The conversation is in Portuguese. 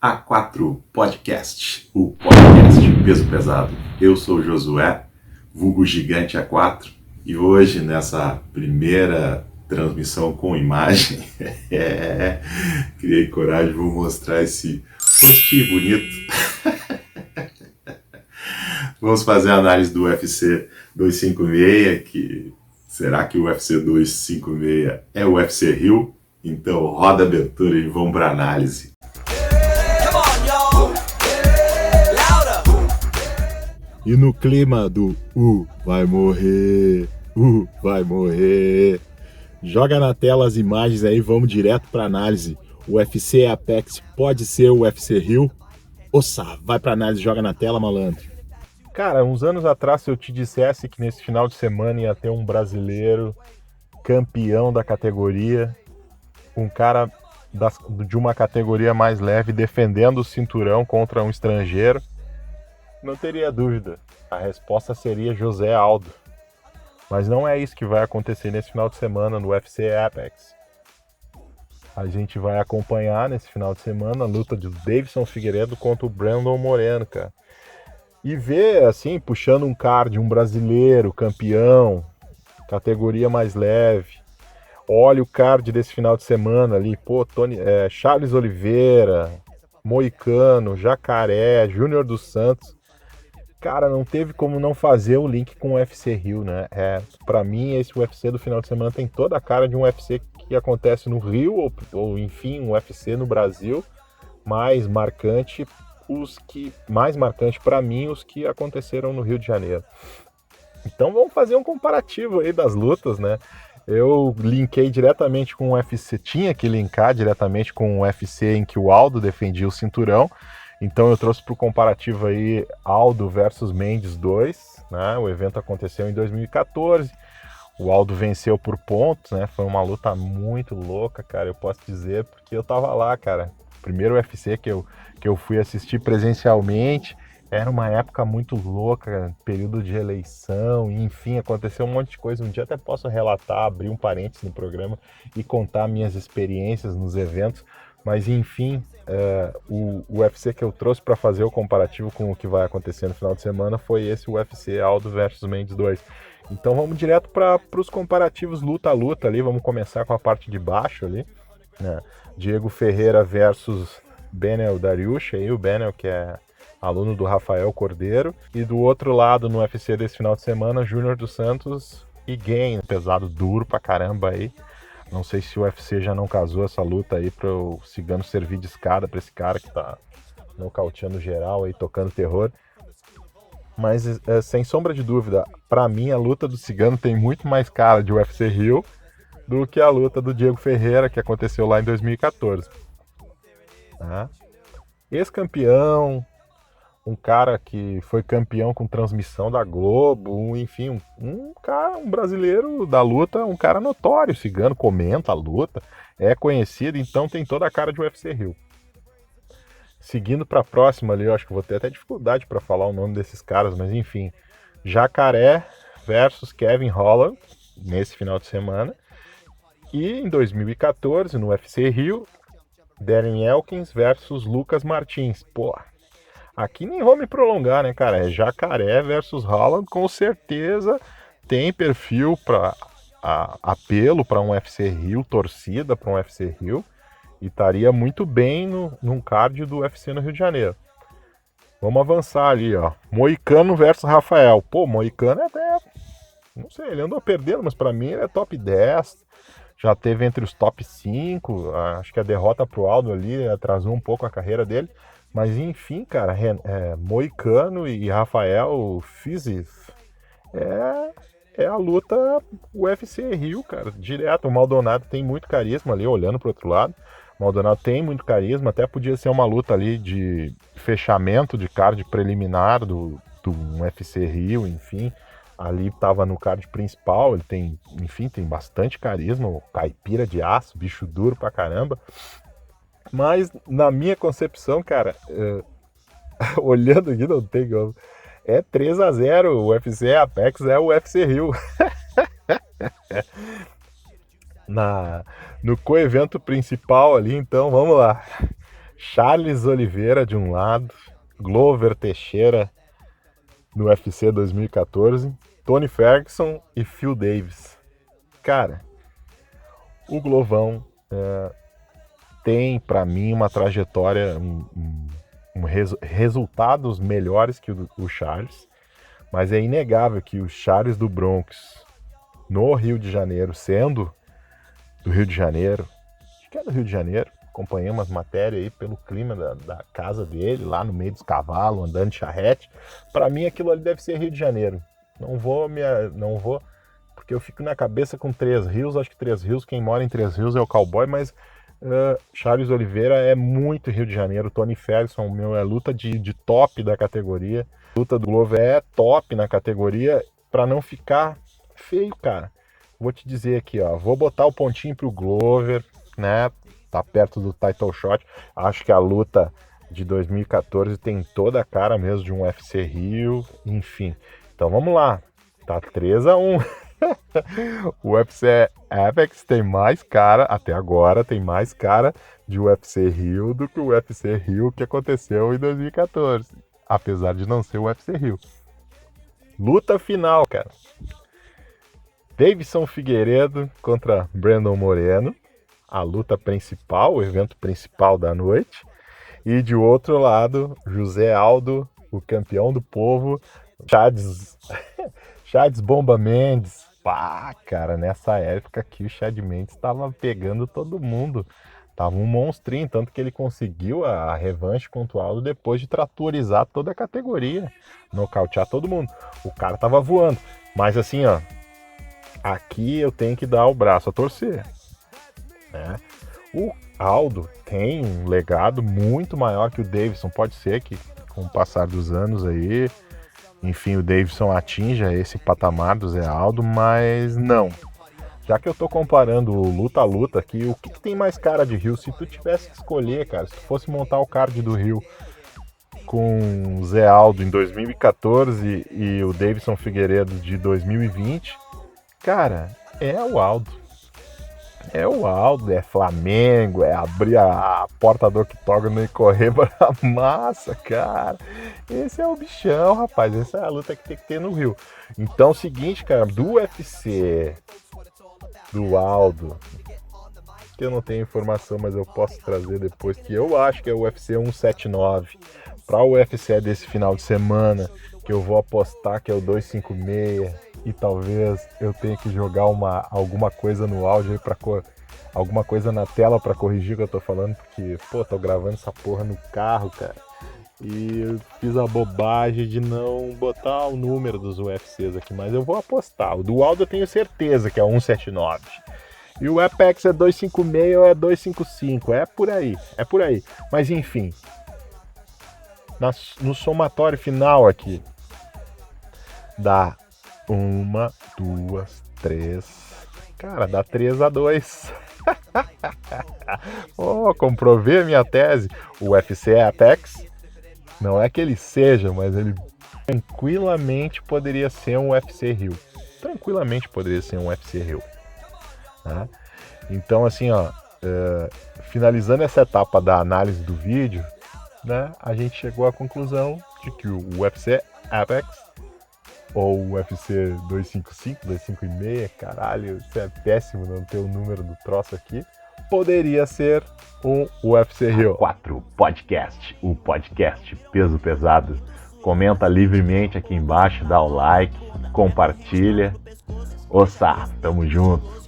A4 Podcast, o podcast peso pesado. Eu sou o Josué, vulgo Gigante A4, e hoje nessa primeira transmissão com imagem, criei coragem, vou mostrar esse rostinho bonito. Vamos fazer a análise do UFC 256, será que o UFC 256 é o UFC Rio? Então roda a abertura e vamos para a análise. E no clima do vai morrer, vai morrer. Joga na tela as imagens aí, vamos direto para análise. O UFC Apex pode ser o UFC Rio? Ossa, vai para análise, joga na tela, malandro. Cara, uns anos atrás, se eu te dissesse que nesse final de semana ia ter um brasileiro campeão da categoria, um cara de uma categoria mais leve defendendo o cinturão contra um estrangeiro, não teria dúvida. A resposta seria José Aldo. Mas não é isso que vai acontecer nesse final de semana no UFC Apex. A gente vai acompanhar nesse final de semana a luta de Deiveson Figueiredo contra o Brandon Moreno, cara. E ver, assim, puxando um card, um brasileiro, campeão, categoria mais leve. Olha o card desse final de semana ali, pô, Charles Oliveira, Moicano, Jacaré, Júnior dos Santos. Cara, não teve como não fazer o link com o UFC Rio, né? Pra mim, esse UFC do final de semana tem toda a cara de um UFC que acontece no Rio, ou enfim, um UFC no Brasil, mais marcante para mim, os que aconteceram no Rio de Janeiro. Então vamos fazer um comparativo aí das lutas, né? Eu linkei diretamente com o UFC, tinha que linkar diretamente com o UFC em que o Aldo defendia o cinturão. Então eu trouxe para o comparativo aí Aldo versus Mendes 2, né? O evento aconteceu em 2014, o Aldo venceu por pontos, né? Foi uma luta muito louca, cara, eu posso dizer, porque eu tava lá, cara. Primeiro UFC que eu fui assistir presencialmente, era uma época muito louca, período de eleição, enfim, aconteceu um monte de coisa. Um dia até posso relatar, abrir um parênteses no programa e contar minhas experiências nos eventos, mas enfim, o UFC que eu trouxe para fazer o comparativo com o que vai acontecer no final de semana foi esse UFC Aldo versus Mendes 2. Então vamos direto para os comparativos luta a luta ali, vamos começar com a parte de baixo ali, né? Diego Ferreira versus Beneil Dariush, aí o Beneil que é aluno do Rafael Cordeiro, e do outro lado no UFC desse final de semana, Júnior dos Santos e Gain, pesado duro pra caramba aí. Não sei se o UFC já não casou essa luta aí para o Cigano servir de escada para esse cara que tá nocauteando geral aí, tocando terror. Mas sem sombra de dúvida, para mim a luta do Cigano tem muito mais cara de UFC Rio do que a luta do Diego Ferreira, que aconteceu lá em 2014. Tá? Ex-campeão, um cara que foi campeão com transmissão da Globo, enfim, um brasileiro da luta, um cara notório, Cigano comenta a luta, é conhecido, então tem toda a cara de UFC Rio. Seguindo para a próxima ali, eu acho que vou ter até dificuldade para falar o nome desses caras, mas enfim, Jacaré versus Kevin Holland, nesse final de semana, e em 2014, no UFC Rio, Darren Elkins versus Lucas Martins. Pô, aqui nem vou me prolongar, né, cara? É Jacaré versus Holland, com certeza tem perfil para apelo para um UFC Rio, torcida para um UFC Rio, e estaria muito bem num card do UFC no Rio de Janeiro. Vamos avançar ali, ó. Moicano versus Rafael. Pô, Moicano é até, não sei, ele andou perdendo, mas para mim ele é top 10. Já teve entre os top 5, acho que a derrota pro Aldo ali atrasou um pouco a carreira dele. Mas enfim, cara, Moicano e Rafael Fiziev é a luta UFC Rio, cara, direto. O Maldonado tem muito carisma ali, olhando pro outro lado. O Maldonado tem muito carisma, até podia ser uma luta ali de fechamento de card preliminar do UFC Rio, enfim. Ali tava no card principal, ele tem bastante carisma, o caipira de aço, bicho duro pra caramba. Mas na minha concepção, cara, olhando aqui não tem como. É 3-0, o UFC Apex é o UFC Rio. No coevento principal ali, então vamos lá. Charles Oliveira de um lado, Glover Teixeira no UFC 2014, Tony Ferguson e Phil Davis. Cara, o Glovão tem pra mim uma trajetória, resultados melhores que o Charles, mas é inegável que o Charles do Bronx no Rio de Janeiro, sendo do Rio de Janeiro, acho que é do Rio de Janeiro, acompanhei umas matérias aí pelo clima da casa dele, lá no meio dos cavalos, andando de charrete. Pra mim aquilo ali deve ser Rio de Janeiro. Não vou, porque eu fico na cabeça com Três Rios, acho que Três Rios, quem mora em Três Rios é o cowboy, mas Charles Oliveira é muito Rio de Janeiro. Tony Ferguson, é luta de top da categoria. Luta do Glover é top na categoria, pra não ficar feio, cara. Vou te dizer aqui, ó, vou botar o pontinho pro Glover, né? Tá perto do title shot. Acho que a luta de 2014 tem toda a cara mesmo de um UFC Rio, enfim. Então vamos lá. Tá 3-1. O UFC Apex tem mais cara, até agora tem mais cara de UFC Rio do que o UFC Rio que aconteceu em 2014. Apesar de não ser o UFC Rio. Luta final, cara. Davidson Figueiredo contra Brandon Moreno, a luta principal, o evento principal da noite. E de outro lado, José Aldo, o campeão do povo, Chades Bomba Mendes. Pá, cara, nessa época aqui o Chad Mendes estava pegando todo mundo. Tava um monstrinho, tanto que ele conseguiu a revanche contra o Aldo depois de tratorizar toda a categoria, nocautear todo mundo. O cara tava voando, mas assim, ó, aqui eu tenho que dar o braço a torcer, né? O Aldo tem um legado muito maior que o Davidson. Pode ser que com o passar dos anos aí, enfim, o Davidson atinja esse patamar do Zé Aldo, mas não. Já que eu tô comparando luta a luta aqui, o que tem mais cara de Rio? Se tu tivesse que escolher, cara, se tu fosse montar o card do Rio com o Zé Aldo em 2014 e o Davidson Figueiredo de 2020, cara, é o Aldo. É o Aldo, é Flamengo, é abrir a porta do octógono e correr pra massa, cara. Esse é o bichão, rapaz. Essa é a luta que tem que ter no Rio. Então, é o seguinte, cara, do UFC, do Aldo, que eu não tenho informação, mas eu posso trazer depois, que eu acho que é o UFC 179, para o UFC desse final de semana, que eu vou apostar que é o 256, e talvez eu tenha que jogar alguma coisa no áudio aí alguma coisa na tela para corrigir o que eu tô falando, porque, pô, tô gravando essa porra no carro, cara. E eu fiz a bobagem de não botar o número dos UFCs aqui, mas eu vou apostar. O do Aldo eu tenho certeza que é 179. E o Apex é 256 ou é 255, é por aí. Mas enfim, no somatório final aqui, dá 1, 2, 3. Cara, dá 3-2. Oh, comprovei a minha tese. O UFC Apex, não é que ele seja, mas ele tranquilamente poderia ser um UFC Rio. Tranquilamente poderia ser um UFC Rio. Tá? Então, assim, ó, finalizando essa etapa da análise do vídeo, né, a gente chegou à conclusão de que o UFC Apex ou o UFC 255, 256, caralho, isso é péssimo não ter o número do troço aqui, poderia ser um UFC Rio. 4 Podcast, o podcast peso pesado. Comenta livremente aqui embaixo, dá o like, compartilha. Ossa, tamo junto.